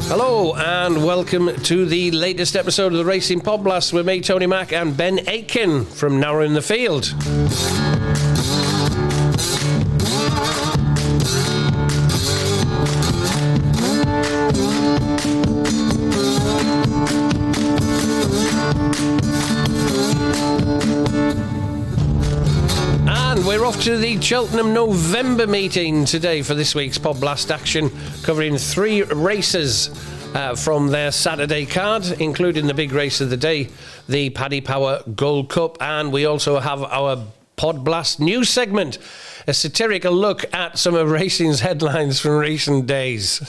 Hello and welcome to the latest episode of the Racing PodBlast with me, Tony Mack, and Ben Aiken from Narrow in the Field. And we're off to the Cheltenham November meeting today for this week's PodBlast action, covering 3 races from their Saturday card, including the big race of the day, the Paddy Power Gold Cup. And we also have our PodBlast news segment, a satirical look at some of racing's headlines from recent days.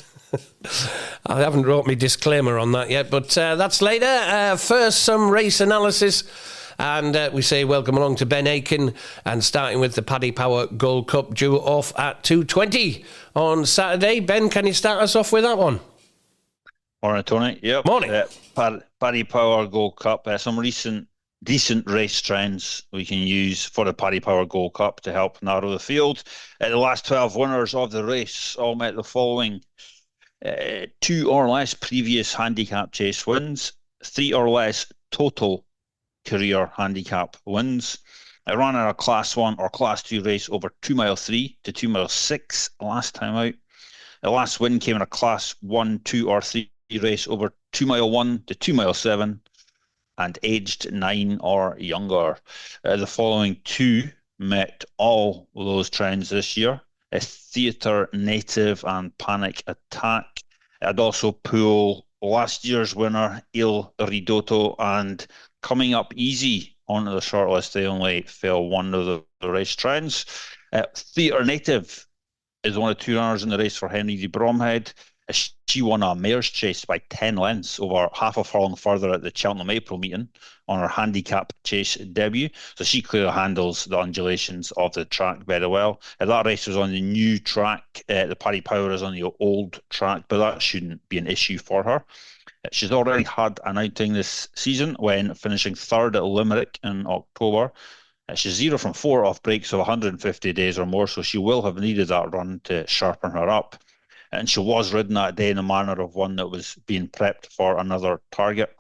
I haven't wrote my disclaimer on that yet, but that's later. First, some race analysis. And we say welcome along to Ben Aiken, and starting with the Paddy Power Gold Cup due off at 2:20 on Saturday. Ben, can you start us off with that one? Morning, Tony. Yep. Morning. Paddy Power Gold Cup. Some recent decent race trends we can use for the Paddy Power Gold Cup to help narrow the field. The last 12 winners of the race all met the following: 2 or less previous handicap chase wins, 3 or less total career handicap wins. I ran in a Class 1 or Class 2 race over 2 mile 3 to 2 mile 6 last time out. The last win came in a Class 1, 2 or 3 race over 2 mile 1 to 2 mile 7 and aged 9 or younger. The following 2 met all of those trends this year: a Theatre Native and Panic Attack. I'd also pull last year's winner, Il Ridotto, and Coming Up Easy onto the shortlist. They only fell one of the race trends. Theatre Native is one of 2 runners in the race for Henry de Bromhead. She won a mare's chase by 10 lengths over half a furlong further at the Cheltenham April meeting on her handicap chase debut. So she clearly handles the undulations of the track very well. That race was on the new track. The Paddy Power is on the old track, but that shouldn't be an issue for her. She's already had an outing this season when finishing 3rd at Limerick in October. She's 0 from 4 off breaks of 150 days or more, so she will have needed that run to sharpen her up. And she was ridden that day in the manner of one that was being prepped for another target.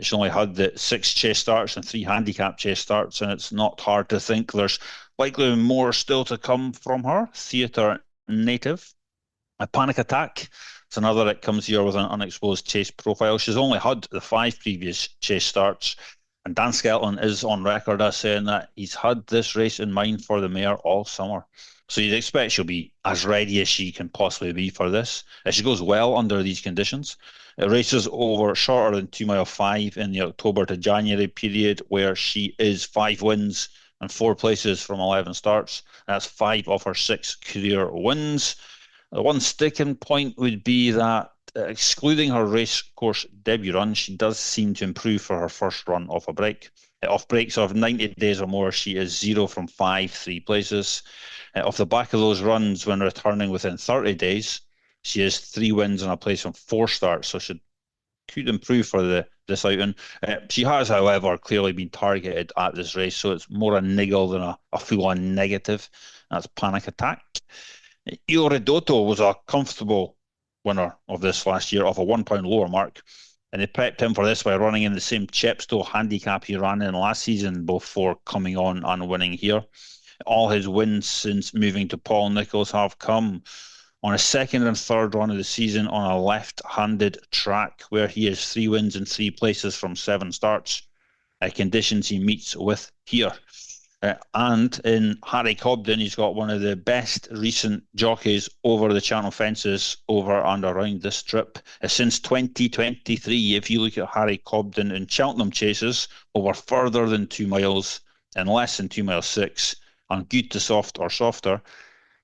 She's only had the 6 chase starts and 3 handicap chase starts, and it's not hard to think there's likely more still to come from her. Theatre Native. A Panic Attack. It's another that comes here with an unexposed chase profile. She's only had the 5 previous chase starts, and Dan Skelton is on record as saying that he's had this race in mind for the mare all summer. So you'd expect she'll be as ready as she can possibly be for this. She goes well under these conditions. It races over shorter than 2 mile 5 in the October to January period, where she is 5 wins and 4 places from 11 starts. That's 5 of her 6 career wins. The one sticking point would be that, excluding her race course debut run, she does seem to improve for her first run off a break. Off breaks of 90 days or more, she is 0 from 5, 3 places. Off the back of those runs, when returning within 30 days, she has 3 wins and a place from 4 starts, so she could improve for this outing. She has, however, clearly been targeted at this race, so it's more a niggle than a full-on negative. That's Panic Attack. Il Ridotto was a comfortable winner of this last year off a £1 lower mark, and they prepped him for this by running in the same Chepstow handicap he ran in last season before coming on and winning here. All his wins since moving to Paul Nicholls have come on a 2nd and 3rd run of the season on a left-handed track, where he has 3 wins and 3 places from 7 starts. Conditions he meets with here. And in Harry Cobden, he's got one of the best recent jockeys over the Cheltenham fences over and around this strip. Since 2023, if you look at Harry Cobden in Cheltenham chases over further than 2 miles and less than 2 mile 6, and good to soft or softer,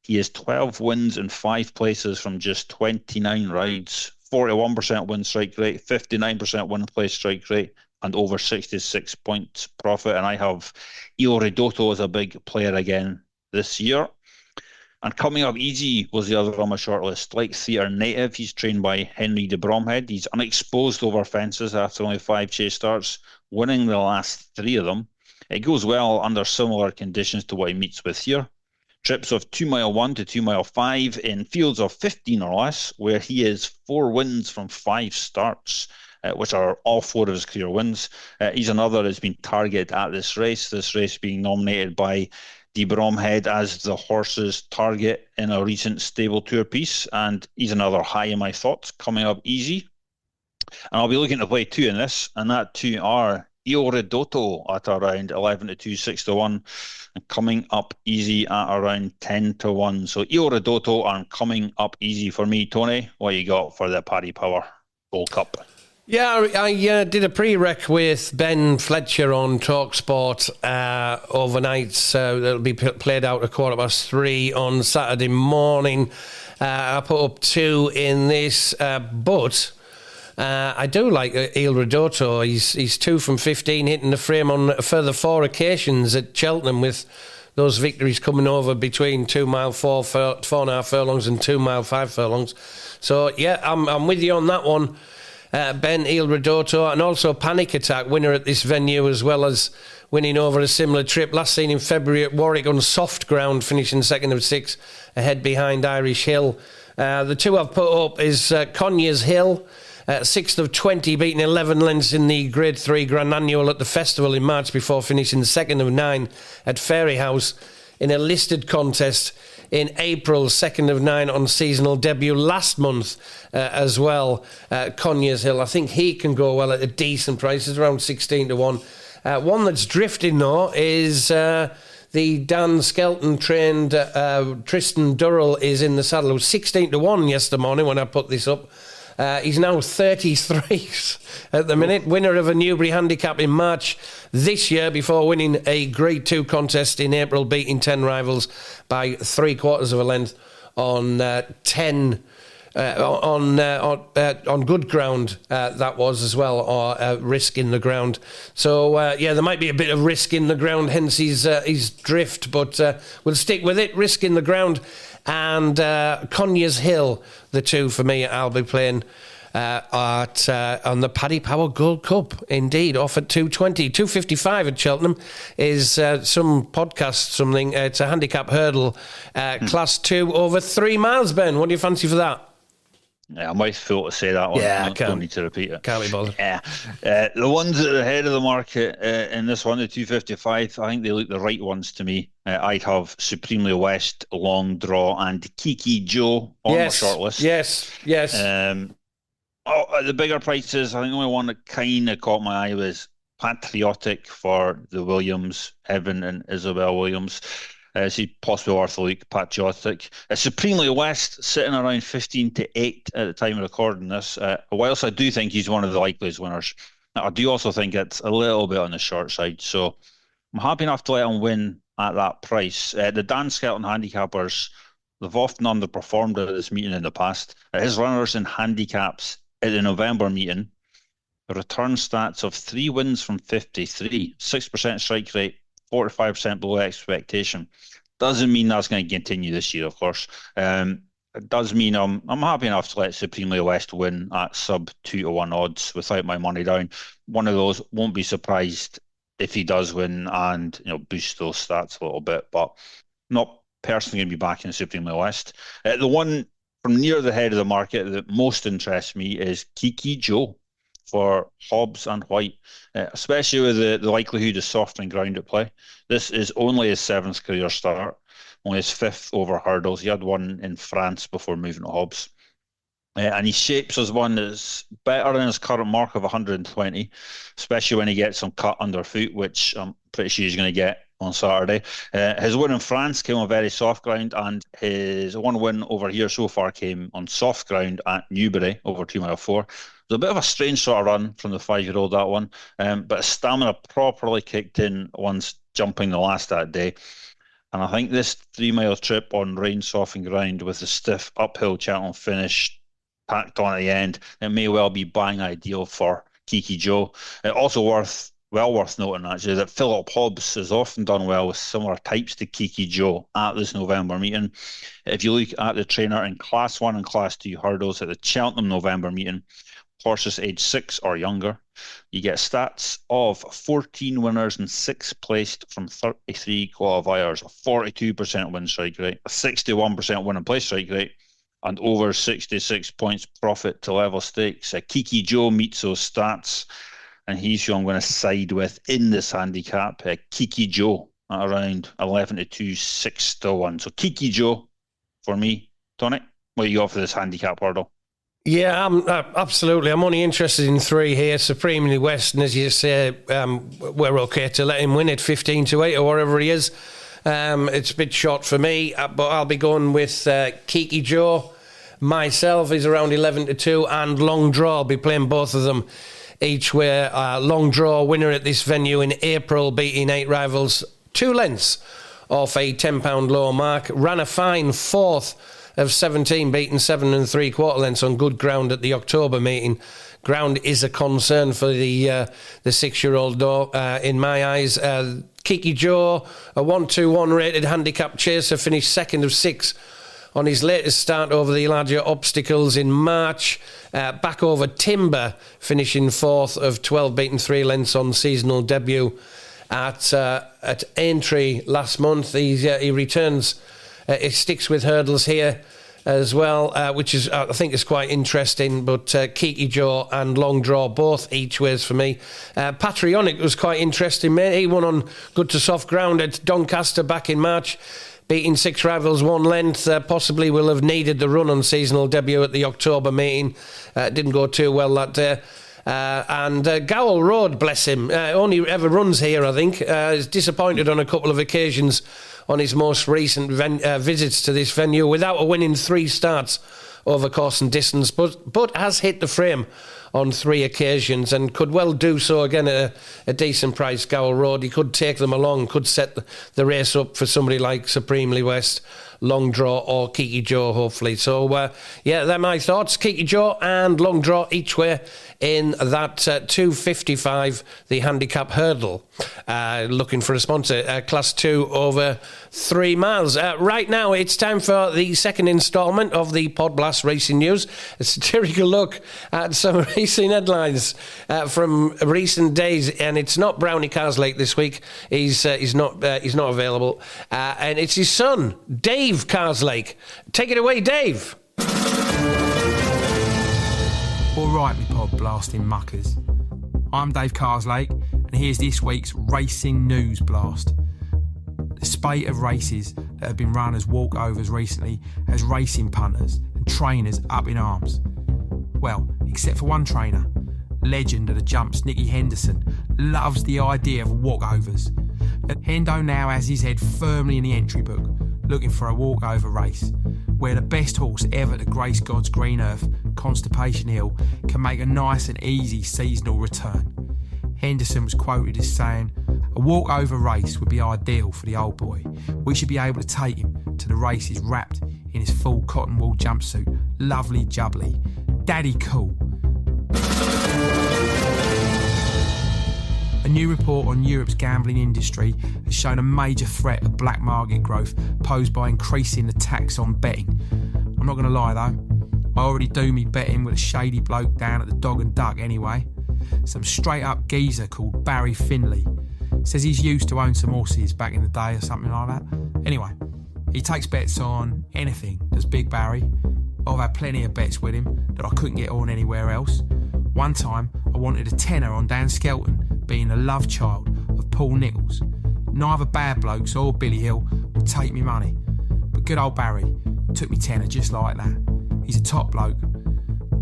he has 12 wins and 5 places from just 29 rides, 41% win strike rate, 59% win place strike rate, and over 66 points profit. And I have Il Ridotto as a big player again this year. And Coming Up Easy was the other on my shortlist. Like Theatre Native, he's trained by Henry de Bromhead. He's unexposed over fences after only 5 chase starts, winning the last 3 of them. It goes well under similar conditions to what he meets with here. Trips of 2 mile 1 to 2 mile 5 in fields of 15 or less, where he is 4 wins from 5 starts, which are all 4 of his career wins. He's another that's been targeted at this race being nominated by De Bromhead as the horse's target in a recent stable tour piece, and he's another high in my thoughts, coming up easy. And I'll be looking to play 2 in this, and that 2 are Il Ridotto at around 11 to 2, 6 to 1, and coming up easy at around 10 to 1. So Il Ridotto and coming up easy for me. Tony, what you got for the Paddy Power Gold Cup? Yeah, I did a pre-rec with Ben Fletcher on TalkSport overnight, so it'll be played out at 3:15 on Saturday morning. I put up 2 in this, but I do like Il Ridotto. He's 2 from 15, hitting the frame on a further 4 occasions at Cheltenham, with those victories coming over between 2 mile 4.5 furlongs and 2 mile 5 furlongs. So yeah, I'm with you on that one. Ben Il Ridotto, and also Panic Attack, winner at this venue, as well as winning over a similar trip. Last seen in February at Warwick on soft ground, finishing 2nd of 6, ahead behind Irish Hill. The 2 I've put up is Conyers Hill, 6th of 20, beating 11 lengths in the Grade 3 Grand Annual at the festival in March, before finishing 2nd of 9 at Fairyhouse in a listed contest in April, 2nd of 9 on seasonal debut last month as well. Conyers Hill, I think he can go well at a decent price. It's around 16 to 1. One that's drifting though is the Dan Skelton trained Tristan Durrell is in the saddle. It was 16 to 1 yesterday morning when I put this up. He's now 33 at the minute, winner of a Newbury Handicap in March this year, before winning a Grade 2 contest in April, beating 10 rivals by 3/4 of a length on 10 on good ground. That was as well, or risk in the ground. So yeah, there might be a bit of risk in the ground, hence his drift, but we'll stick with it. Risk in the ground. And Conyers Hill, the 2 for me, I'll be playing on the Paddy Power Gold Cup. Indeed, off at 2:20. 2:55 at Cheltenham is some podcast, something. It's a handicap hurdle, class 2 over 3 miles, Ben. What do you fancy for that? Yeah, I might feel to say that one. Yeah, I don't need to repeat it. Can't be bothered. Yeah, the ones at the head of the market in this one, the 2:55, I think they look the right ones to me. I'd have Supremely West, Long Draw, and Kiki Joe on my shortlist. Yes. At the bigger prices, I think the only one that kind of caught my eye was Patriotic for the Williams, Evan and Isabel Williams. She's possibly worth a look. Patriotic. Supremely West sitting around 15 to 8 at the time of recording this. Whilst I do think he's one of the likeliest winners, I do also think it's a little bit on the short side. So I'm happy enough to let him win at that price. The Dan Skelton handicappers, they've often underperformed at this meeting in the past. His runners in handicaps at the November meeting, the return stats of 3 wins from 53, 6% strike rate, 45% below expectation. Doesn't mean that's going to continue this year, of course. It does mean I'm happy enough to let Supremely West win at sub 2 to 1 odds without my money down. One of those, won't be surprised if he does win and boost those stats a little bit, but not personally going to be backing Supremely West. The one from near the head of the market that most interests me is Kiki Joe for Hobbs and White, especially with the likelihood of softening ground at play. This is only his 7th career start, only his 5th over hurdles. He had one in France before moving to Hobbs. And he shapes as one that's better than his current mark of 120, especially when he gets some cut underfoot, which I'm pretty sure he's going to get on Saturday. His win in France came on very soft ground, and his one win over here so far came on soft ground at Newbury over 2 mile 4. It was a bit of a strange sort of run from the 5-year-old, that one, but his stamina properly kicked in once jumping the last that day. And I think this 3 mile trip on rain softened ground with the stiff uphill Cheltenham finish packed on at the end, it may well be bang ideal for Kiki Joe. Also worth noting actually that Philip Hobbs has often done well with similar types to Kiki Joe at this November meeting. If you look at the trainer in Class 1 and Class 2 hurdles at the Cheltenham November meeting, horses aged 6 or younger. You get stats of 14 winners and 6 placed from 33 qualifiers, a 42% win strike rate, a 61% win and place strike rate, and over 66 points profit to level stakes. Kiki Joe meets those stats, and he's who I'm going to side with in this handicap. Kiki Joe at around 11-2, 6-1. So Kiki Joe for me. Tony, what do you got for this handicap hurdle? Yeah, absolutely. I'm only interested in 3 here. Supremely West, and as you say, we're okay to let him win it 15-8 or whatever he is. It's a bit short for me, but I'll be going with Kiki Joe. Myself is around 11-2, and Long Draw. I'll be playing both of them each way. Long Draw winner at this venue in April, beating 8 rivals 2 lengths off a £10 low mark. Ran a fine 4th of 17, beaten 7 3/4 lengths on good ground at the October meeting. Ground is a concern for the 6-year-old, though, in my eyes. Kiki Joe, a 1-2-1 rated handicap chaser, finished 2nd of 6 on his latest start over the larger obstacles in March. Back over Timber, finishing 4th of 12, beaten 3 lengths on seasonal debut at Aintree last month. He returns. He sticks with hurdles here as well, which is I think is quite interesting. But Kiki Joe and Long Draw both each ways for me. Patriotic was quite interesting, mate. He won on good to soft ground at Doncaster back in March, beating 6 rivals 1 length. Possibly will have needed the run on seasonal debut at the October meeting. Didn't go too well that day. And Gowell Road, bless him, only ever runs here, I think. Is disappointed on a couple of occasions on his most recent visits to this venue, without a win in 3 starts over course and distance, but has hit the frame on 3 occasions and could well do so again at a decent price. Gowell Road, he could take them along, could set the race up for somebody like Supremely West, Long Draw or Kiki Joe, hopefully. So, they're my thoughts. Kiki Joe and Long Draw each way in that 255, the handicap hurdle. Looking for a sponsor, Class 2 over 3 miles. Right now, it's time for the second instalment of the PodBlast Racing News, a satirical look at some racing headlines from recent days. And it's not Brownie Carslake this week. He's not available. And it's his son, Dave Carslake. Take it away, Dave. All right, me pod blasting muckers. I'm Dave Carslake, and here's this week's Racing News Blast. The spate of races that have been run as walkovers recently has racing punters and trainers up in arms. Well, except for one trainer, legend of the jumps Nicky Henderson, loves the idea of walkovers. Hendo now has his head firmly in the entry book, looking for a walkover race, where the best horse ever to grace God's green earth, Constipation Hill, can make a nice and easy seasonal return. Henderson was quoted as saying, "A walkover race would be ideal for the old boy. We should be able to take him to the races wrapped in his full cotton wool jumpsuit, lovely jubbly, daddy cool." A new report on Europe's gambling industry has shown a major threat of black market growth posed by increasing the tax on betting. I'm not going to lie though, I already do me betting with a shady bloke down at the Dog and Duck anyway. Some straight up geezer called Barry Finley. Says he's used to own some horses back in the day or something like that. Anyway, he takes bets on anything, does Big Barry. I've had plenty of bets with him that I couldn't get on anywhere else. One time I wanted a tenner on Dan Skelton being the love child of Paul Nicholls. Neither Bad Blokes or Billy Hill would take me money, but good old Barry took me tenner just like that. He's a top bloke.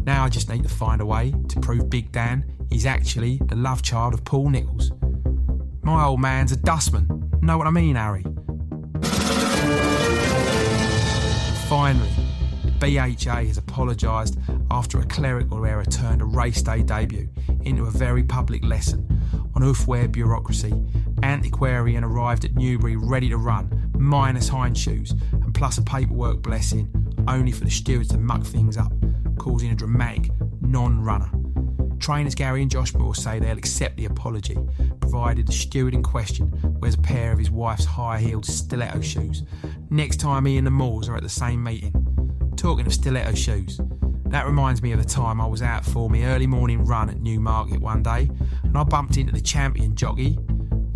Now I just need to find a way to prove Big Dan is actually the love child of Paul Nicholls. My old man's a dustman, know what I mean, Harry? Finally, the BHA has apologised after a clerical error turned a race day debut into a very public lesson on hoofwear bureaucracy. Antiquarian arrived at Newbury ready to run, minus hind shoes, and plus a paperwork blessing, only for the stewards to muck things up, causing a dramatic non-runner. Trainers Gary and Josh Moore say they'll accept the apology, provided the steward in question wears a pair of his wife's high-heeled stiletto shoes next time he and the Moores are at the same meeting. Talking of stiletto shoes, That reminds me of the time I was out for my early morning run at Newmarket one day, and I bumped into the champion jockey,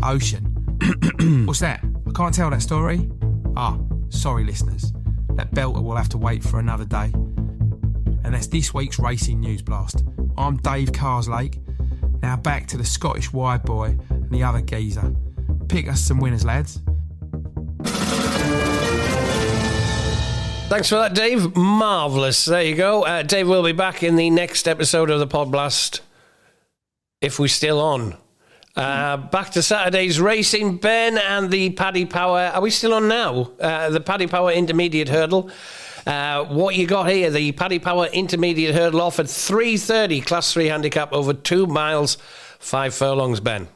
Ocean. What's that? I can't tell that story? Sorry listeners. That belter will have to wait for another day. And that's this week's Racing News Blast. I'm Dave Carslake. Now back to the Scottish wide boy and the other geezer. Pick us some winners, lads. Thanks for that, Dave. Marvellous. There you go. Dave will be back in the next episode of the PodBlast, if we're still on. Back to Saturday's racing, Ben, and the Paddy Power. Are we still on now? The Paddy Power Intermediate Hurdle. What you got here, the Paddy Power Intermediate Hurdle offered 3:30 Class 3 handicap over 2 miles, 5 furlongs, Ben.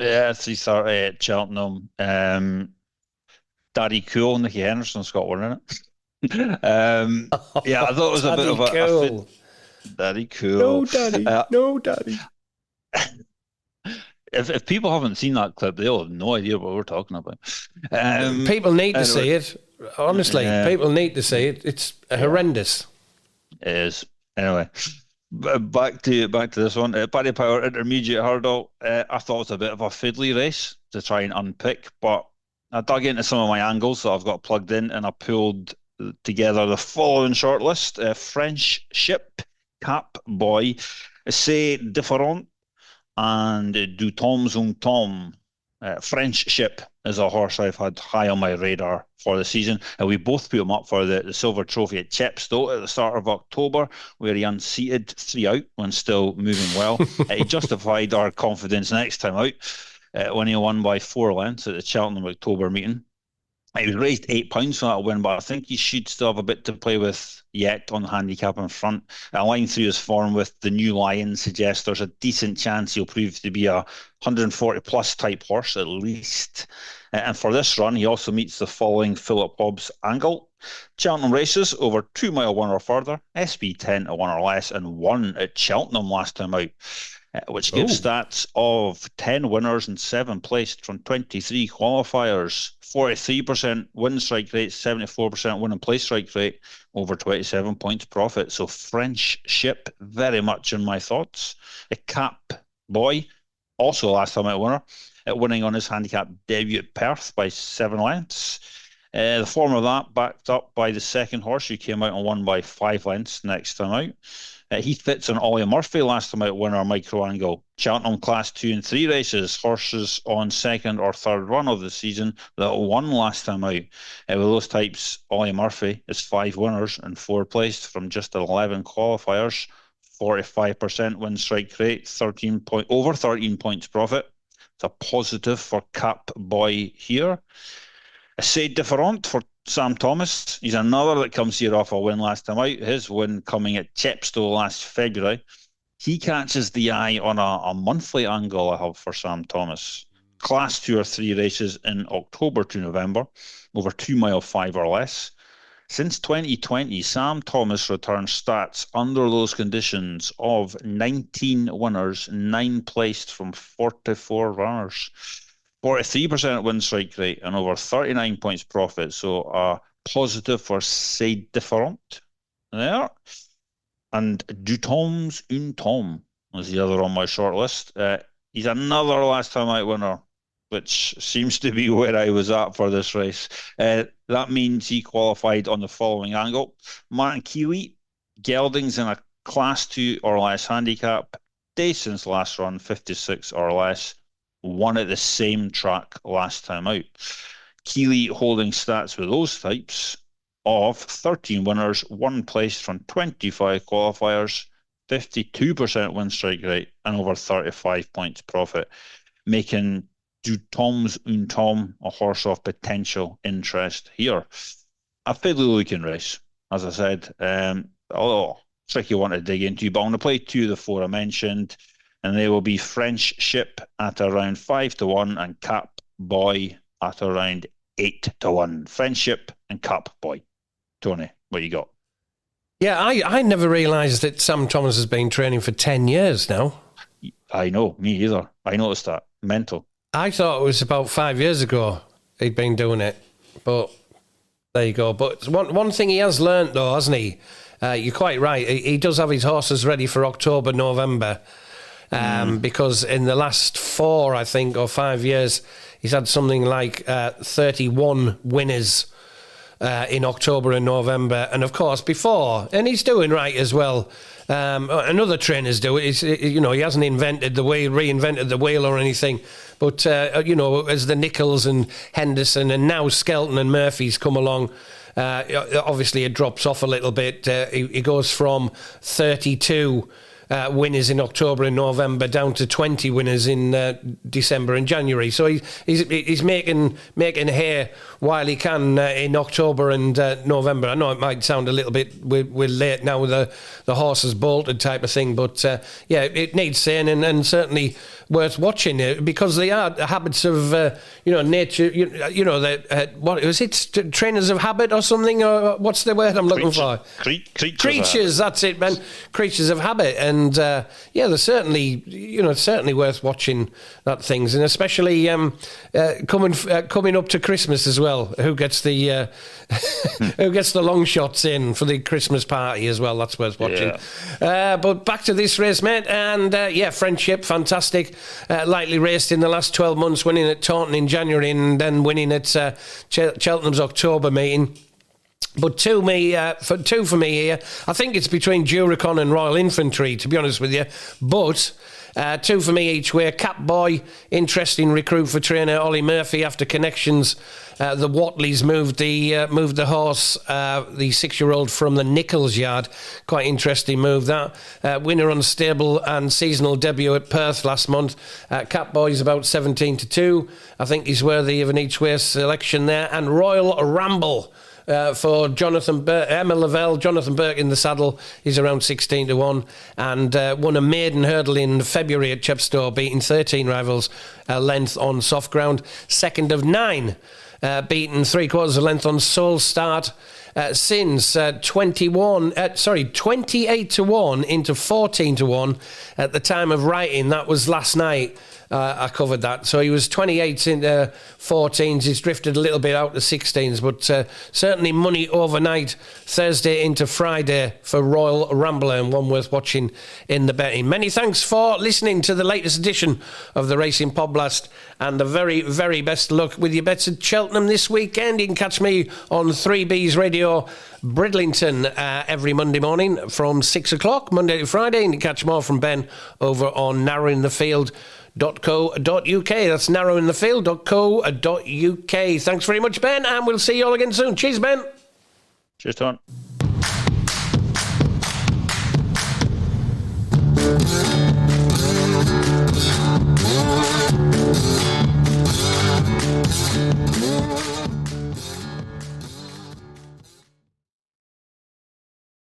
Yeah, 3:30 at Cheltenham. Daddy Cool, Nicky Henderson's got one in it. Yeah, I thought it was a bit of a Daddy Cool. No, Daddy. No, Daddy. If people haven't seen that clip, they'll have no idea what we're talking about. People need to see it. Honestly, people need to see it. It's horrendous. It is. Anyway, back to this one. Paddy Power Intermediate Hurdle. I thought it was a bit of a fiddly race to try and unpick, but I dug into some of my angles that I've got plugged in, and I pulled together the following shortlist. French Ship, Cap Boy, C'est Différent, and Du Tom's Un Tom. French Ship is a horse I've had high on my radar for the season, and we both put him up for the Silver Trophy at Chepstow at the start of October, where he unseated 3 out when still moving well. He justified our confidence next time out when he won by 4 lengths at the Cheltenham October meeting. He was raised £8 for that win, but I think he should still have a bit to play with yet on the handicap in front. Line through his form with the new Lion suggests there's a decent chance he'll prove to be a 140 plus type horse at least. And for this run, he also meets the following Philip Hobbs angle. Cheltenham races over 2 mile 1 or further, SB10 at 1 or less, and 1 at Cheltenham last time out, which gives stats of 10 winners and 7 placed from 23 qualifiers, 43% win strike rate, 74% win and place strike rate, over 27 points profit. So French Ship, very much in my thoughts. A Cap Boy, also last time out winner, winning on his handicap debut at Perth by 7 lengths. The form of that backed up by the second horse who came out and won by 5 lengths next time out. He fits on Ollie Murphy, last time out winner, micro angle. Cheltenham Class 2 and 3 races, horses on second or third run of the season that won last time out. With those types, Ollie Murphy is 5 winners and 4 placed from just 11 qualifiers, 45% win strike rate, over 13 points profit. It's a positive for Cap Boy here. C'est Différent for Sam Thomas. He's another that comes here off a win last time out. His win coming at Chepstow last February. He catches the eye on a monthly angle I have for Sam Thomas. Class 2 or 3 races in October to November, over 2 mile 5 or less. Since 2020, Sam Thomas returns stats under those conditions of 19 winners, 9 placed from 44 runners. 43% win strike rate and over 39 points profit. So a positive for C'est Différent there. And Du Tom's Un Tom was the other on my short list. He's another last time out winner, which seems to be where I was at for this race. That means he qualified on the following angle. Martin Keeley, geldings in a Class 2 or less handicap, day since last run, 56 or less. Won at the same track last time out. Keeley holding stats with those types of 13 winners, 1 placed from 25 qualifiers, 52% win strike rate, and over 35 points profit, making Du Tom's Un Tom a horse of potential interest here. A fiddly looking race, as I said. Although tricky one to dig into, but I'm going to play 2 of the 4 I mentioned. And they will be French Ship at around 5-1 and Cap Boy at around 8-1. French Ship and Cap Boy. Tony, what you got? Yeah, I never realised that Sam Thomas has been training for 10 years now. I know, me either. I noticed that. Mental. I thought it was about 5 years ago he'd been doing it. But there you go. But one thing he has learnt, though, hasn't he? you're quite right. He does have his horses ready for October, November. Because in the last 4, I think, or 5 years, he's had something like 31 winners in October and November. And of course, before, and he's doing right as well. And other trainers do it. He hasn't reinvented the wheel or anything. But, as the Nichols and Henderson and now Skelton and Murphy's come along, obviously it drops off a little bit. He goes from 32 winners in October and November down to 20 winners in December and January. So he's making hay while he can in October and November. I know it might sound a little bit we're late now with the horses bolted type of thing, but it needs saying and certainly worth watching because they are habits of nature. What was it? Trainers of habit or something? Or what's the word I'm looking for? Creatures. That's it, man. Creatures of habit, and they're certainly worth watching that things, and especially coming up to Christmas as well. Who gets the long shots in for the Christmas party as well? That's worth watching. Yeah. But back to this race, mate, and Friendship, fantastic. Lightly raced in the last 12 months, winning at Taunton in January and then winning at Cheltenham's October meeting. But two for me here, I think it's between Duricon and Royal Infantry, to be honest with you. But 2 for me each way. Catboy, interesting recruit for trainer Ollie Murphy after connections. The Watleys moved the horse, the 6-year-old, from the Nichols yard. Quite interesting move that. Winner on stable and seasonal debut at Perth last month. Catboy's about 17-2. I think he's worthy of an each way selection there. And Royal Ramble. For Jonathan Emma Lavelle, Jonathan Burke in the saddle, he's around 16-1 and won a maiden hurdle in February at Chepstow, beating 13 rivals length on soft ground. Second of 9, beaten 3/4 of length on Soul Start. Since 28-1 into 14-1 at the time of writing. That was last night. I covered that. So he was 28 into 14s. He's drifted a little bit out to 16s, but certainly money overnight, Thursday into Friday for Royal Rambler, and one worth watching in the betting. Many thanks for listening to the latest edition of the Racing PodBlast, and the very, very best luck with your bets at Cheltenham this weekend. You can catch me on 3B's Radio Bridlington every Monday morning from 6 o'clock, Monday to Friday, and you can catch more from Ben over on narrowinthefield.co.uk. That's narrowinthefield.co.uk. Thanks very much, Ben, and we'll see you all again soon. Cheers, Ben. Cheers, Tom.